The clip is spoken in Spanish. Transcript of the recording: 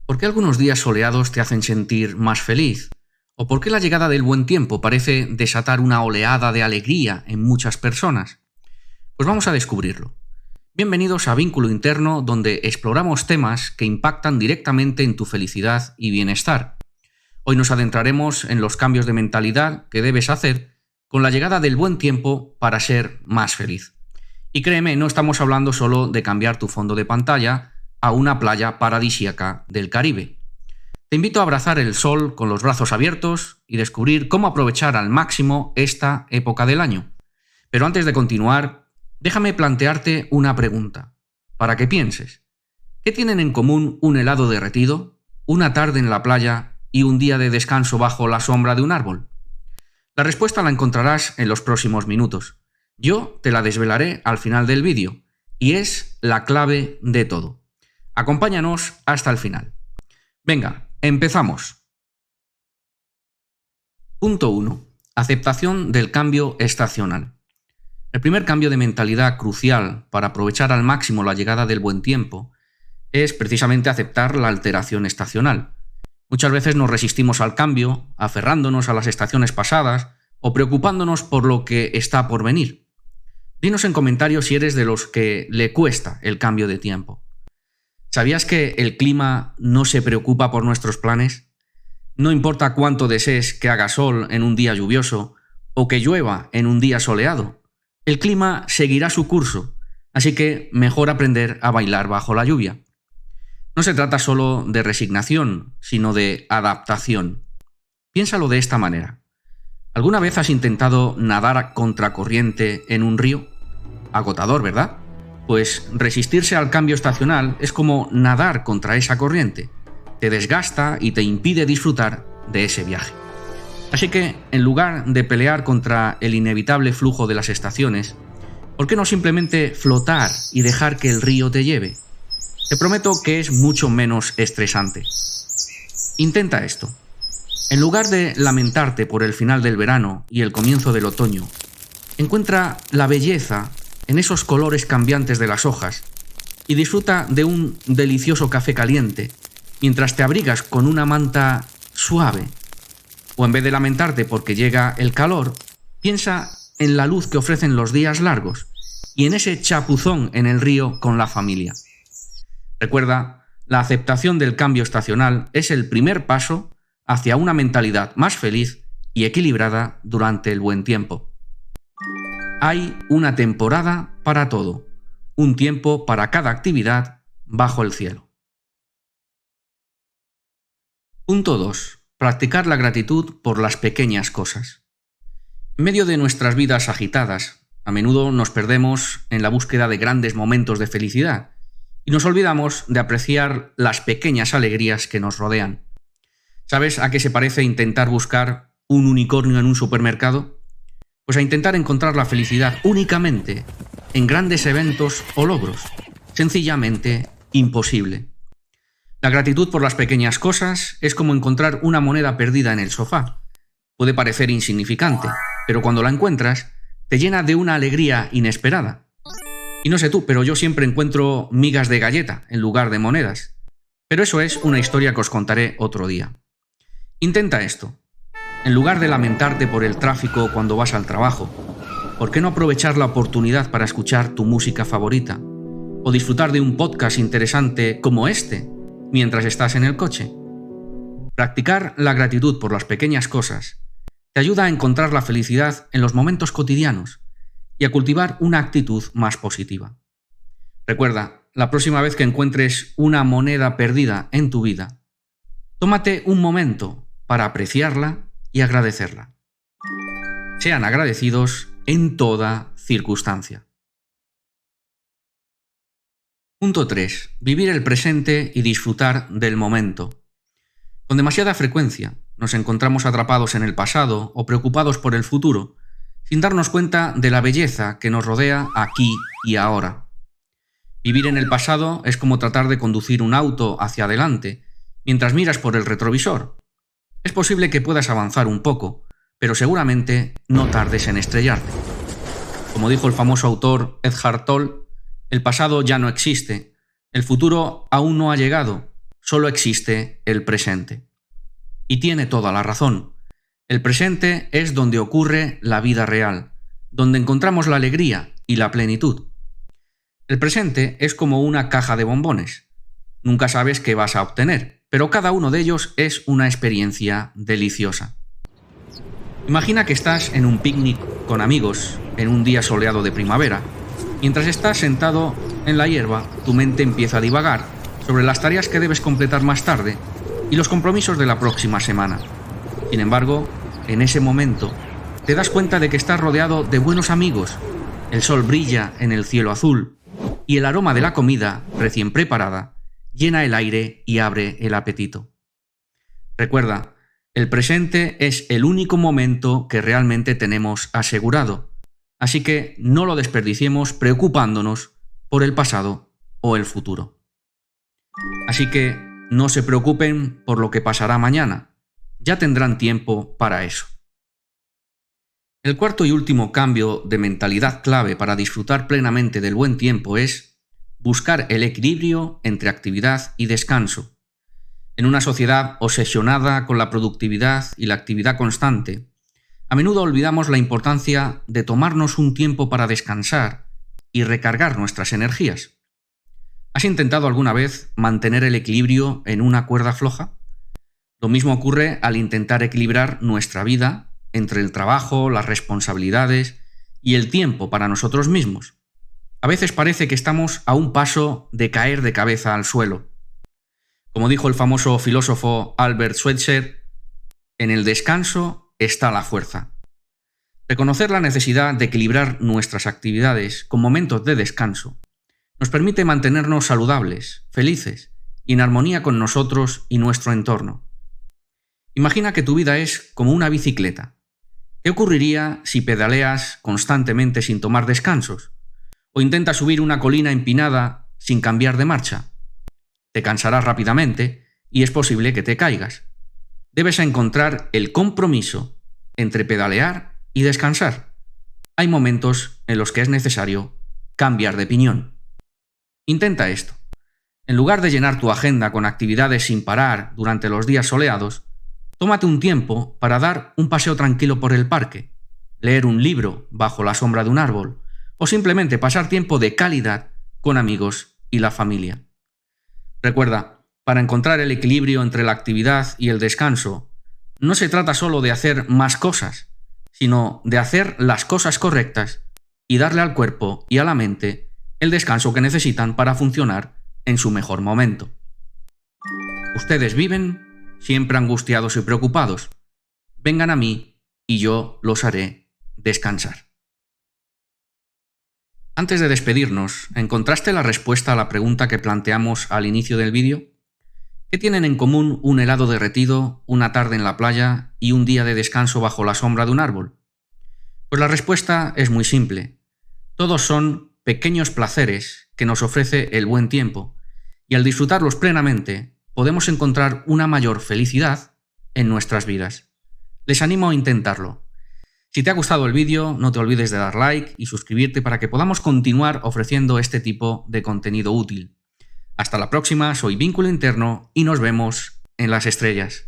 ¿Por qué algunos días soleados te hacen sentir más feliz? ¿O por qué la llegada del buen tiempo parece desatar una oleada de alegría en muchas personas? Pues vamos a descubrirlo. Bienvenidos a Vínculo Interno, donde exploramos temas que impactan directamente en tu felicidad y bienestar. Hoy nos adentraremos en los cambios de mentalidad que debes hacer con la llegada del buen tiempo para ser más feliz. Y créeme, no estamos hablando solo de cambiar tu fondo de pantalla a una playa paradisíaca del Caribe. Te invito a abrazar el sol con los brazos abiertos y descubrir cómo aprovechar al máximo esta época del año. Pero antes de continuar, déjame plantearte una pregunta, para que pienses. ¿Qué tienen en común un helado derretido, una tarde en la playa y un día de descanso bajo la sombra de un árbol? La respuesta la encontrarás en los próximos minutos. Yo te la desvelaré al final del vídeo, y es la clave de todo. Acompáñanos hasta el final. Venga, empezamos. Punto 1. Aceptación del cambio estacional. El primer cambio de mentalidad crucial para aprovechar al máximo la llegada del buen tiempo es precisamente aceptar la alteración estacional. Muchas veces nos resistimos al cambio, aferrándonos a las estaciones pasadas o preocupándonos por lo que está por venir. Dinos en comentarios si eres de los que le cuesta el cambio de tiempo. ¿Sabías que el clima no se preocupa por nuestros planes? No importa cuánto desees que haga sol en un día lluvioso o que llueva en un día soleado, el clima seguirá su curso, así que mejor aprender a bailar bajo la lluvia. No se trata solo de resignación, sino de adaptación. Piénsalo de esta manera. ¿Alguna vez has intentado nadar a contracorriente en un río? Agotador, ¿verdad? Pues resistirse al cambio estacional es como nadar contra esa corriente. Te desgasta y te impide disfrutar de ese viaje. Así que, en lugar de pelear contra el inevitable flujo de las estaciones, ¿por qué no simplemente flotar y dejar que el río te lleve? Te prometo que es mucho menos estresante. Intenta esto. En lugar de lamentarte por el final del verano y el comienzo del otoño, encuentra la belleza en esos colores cambiantes de las hojas y disfruta de un delicioso café caliente mientras te abrigas con una manta suave. O en vez de lamentarte porque llega el calor, piensa en la luz que ofrecen los días largos y en ese chapuzón en el río con la familia. Recuerda, la aceptación del cambio estacional es el primer paso hacia una mentalidad más feliz y equilibrada durante el buen tiempo. Hay una temporada para todo, un tiempo para cada actividad bajo el cielo. Punto 2. Practicar la gratitud por las pequeñas cosas. En medio de nuestras vidas agitadas, a menudo nos perdemos en la búsqueda de grandes momentos de felicidad y nos olvidamos de apreciar las pequeñas alegrías que nos rodean. ¿Sabes a qué se parece intentar buscar un unicornio en un supermercado? Pues a intentar encontrar la felicidad únicamente en grandes eventos o logros. Sencillamente imposible. La gratitud por las pequeñas cosas es como encontrar una moneda perdida en el sofá. Puede parecer insignificante, pero cuando la encuentras, te llena de una alegría inesperada. Y no sé tú, pero yo siempre encuentro migas de galleta en lugar de monedas. Pero eso es una historia que os contaré otro día. Intenta esto. En lugar de lamentarte por el tráfico cuando vas al trabajo, ¿por qué no aprovechar la oportunidad para escuchar tu música favorita? O disfrutar de un podcast interesante como este, mientras estás en el coche. Practicar la gratitud por las pequeñas cosas te ayuda a encontrar la felicidad en los momentos cotidianos y a cultivar una actitud más positiva. Recuerda, la próxima vez que encuentres una moneda perdida en tu vida, tómate un momento para apreciarla y agradecerla. Sean agradecidos en toda circunstancia. Punto 3. Vivir el presente y disfrutar del momento. Con demasiada frecuencia nos encontramos atrapados en el pasado o preocupados por el futuro, sin darnos cuenta de la belleza que nos rodea aquí y ahora. Vivir en el pasado es como tratar de conducir un auto hacia adelante mientras miras por el retrovisor. Es posible que puedas avanzar un poco, pero seguramente no tardes en estrellarte. Como dijo el famoso autor Eckhart Tolle, el pasado ya no existe, el futuro aún no ha llegado, solo existe el presente. Y tiene toda la razón. El presente es donde ocurre la vida real, donde encontramos la alegría y la plenitud. El presente es como una caja de bombones. Nunca sabes qué vas a obtener, pero cada uno de ellos es una experiencia deliciosa. Imagina que estás en un picnic con amigos en un día soleado de primavera. Mientras estás sentado en la hierba, tu mente empieza a divagar sobre las tareas que debes completar más tarde y los compromisos de la próxima semana. Sin embargo, en ese momento, te das cuenta de que estás rodeado de buenos amigos, el sol brilla en el cielo azul y el aroma de la comida, recién preparada, llena el aire y abre el apetito. Recuerda, el presente es el único momento que realmente tenemos asegurado, así que no lo desperdiciemos preocupándonos por el pasado o el futuro. Así que no se preocupen por lo que pasará mañana, ya tendrán tiempo para eso. El cuarto y último cambio de mentalidad clave para disfrutar plenamente del buen tiempo es buscar el equilibrio entre actividad y descanso. En una sociedad obsesionada con la productividad y la actividad constante, a menudo olvidamos la importancia de tomarnos un tiempo para descansar y recargar nuestras energías. ¿Has intentado alguna vez mantener el equilibrio en una cuerda floja? Lo mismo ocurre al intentar equilibrar nuestra vida entre el trabajo, las responsabilidades y el tiempo para nosotros mismos. A veces parece que estamos a un paso de caer de cabeza al suelo. Como dijo el famoso filósofo Albert Schweitzer, en el descanso está la fuerza. Reconocer la necesidad de equilibrar nuestras actividades con momentos de descanso nos permite mantenernos saludables, felices y en armonía con nosotros y nuestro entorno. Imagina que tu vida es como una bicicleta. ¿Qué ocurriría si pedaleas constantemente sin tomar descansos? ¿O intentas subir una colina empinada sin cambiar de marcha? Te cansarás rápidamente y es posible que te caigas. Debes encontrar el compromiso entre pedalear y descansar. Hay momentos en los que es necesario cambiar de opinión. Intenta esto. En lugar de llenar tu agenda con actividades sin parar durante los días soleados, tómate un tiempo para dar un paseo tranquilo por el parque, leer un libro bajo la sombra de un árbol o simplemente pasar tiempo de calidad con amigos y la familia. Recuerda, para encontrar el equilibrio entre la actividad y el descanso, no se trata solo de hacer más cosas, sino de hacer las cosas correctas y darle al cuerpo y a la mente el descanso que necesitan para funcionar en su mejor momento. Ustedes viven siempre angustiados y preocupados. Vengan a mí y yo los haré descansar. Antes de despedirnos, ¿encontraste la respuesta a la pregunta que planteamos al inicio del vídeo? ¿Qué tienen en común un helado derretido, una tarde en la playa y un día de descanso bajo la sombra de un árbol? Pues la respuesta es muy simple. Todos son pequeños placeres que nos ofrece el buen tiempo, y al disfrutarlos plenamente podemos encontrar una mayor felicidad en nuestras vidas. Les animo a intentarlo. Si te ha gustado el vídeo, no te olvides de dar like y suscribirte para que podamos continuar ofreciendo este tipo de contenido útil. Hasta la próxima, soy Vínculo Interno y nos vemos en las estrellas.